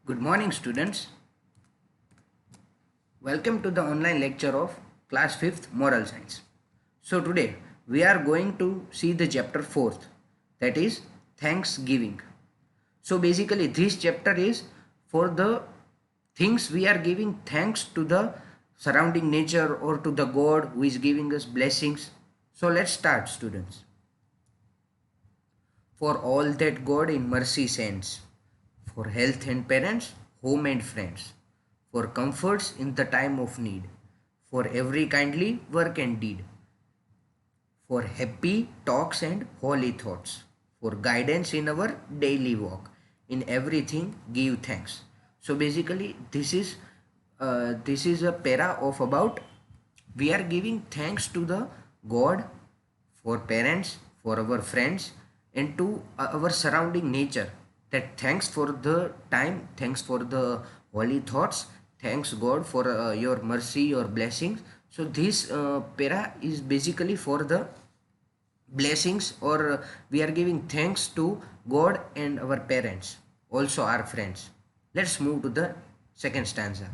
Good morning, students. Welcome to the online lecture of class 5th Moral Science. So, today we are going to see the chapter 4th, that is Thanksgiving. So, basically, this chapter is for the things we are giving thanks to the surrounding nature or to the God who is giving us blessings. So, let's start, students. For all that God in mercy sends, for health and parents, home and friends, for comforts in the time of need, for every kindly work and deed, for happy talks and holy thoughts, for guidance in our daily walk. In everything, give thanks. So basically, this is a para of about we are giving thanks to the God, for parents, for our friends, and to our surrounding nature. That thanks for the time, thanks for the holy thoughts, thanks God for your mercy, your blessings. So this para is basically for the blessings, or we are giving thanks to God and our parents, also our friends. Let's move to the second stanza.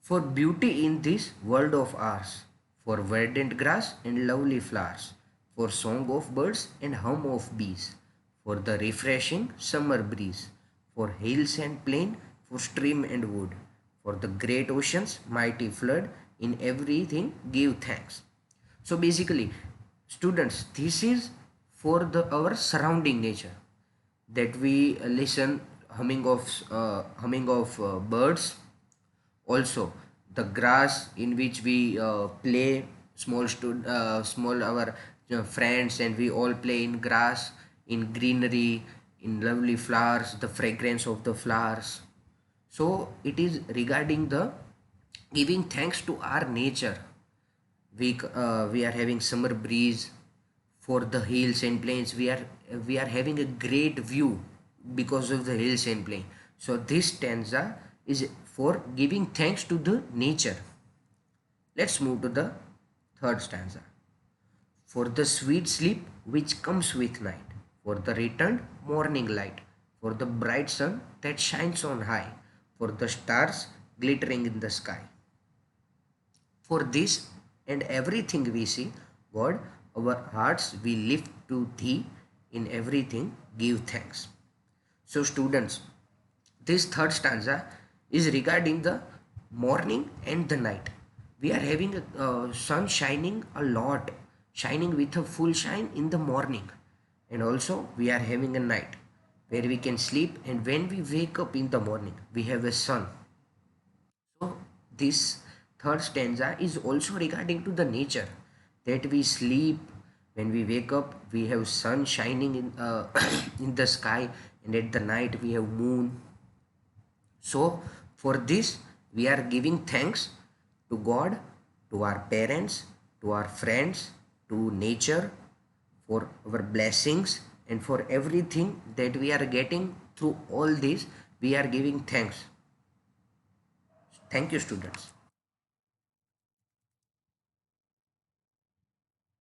For beauty in this world of ours, for verdant grass and lovely flowers, for song of birds and hum of bees, for the refreshing summer breeze, for hills and plain, for stream and wood, for the great ocean's mighty flood, in everything give thanks. So basically, students, this is for the our surrounding nature, that we listen humming of birds, also the grass in which we play, small our friends, and we all play in grass, in greenery, in lovely flowers, the fragrance of the flowers. So it is regarding the giving thanks to our nature. We are having summer breeze, for the hills and plains we are having a great view because of the hills and plain. So this stanza is for giving thanks to the nature. Let's move to the third stanza. For the sweet sleep which comes with night, for the returned morning light, for the bright sun that shines on high, for the stars glittering in the sky. For this and everything we see, God, our hearts we lift to Thee, in everything give thanks. So, students, this third stanza is regarding the morning and the night. We are having a sun shining a lot, shining with a full shine in the morning, and also we are having a night where we can sleep, and when we wake up in the morning, we have a sun. So this third stanza is also regarding to the nature, that we sleep, when we wake up we have sun shining in in the sky, and at the night we have moon. So for this we are giving thanks to God, to our parents, to our friends, to nature, for our blessings, and for everything that we are getting through all this we are giving thanks. Thank you, students.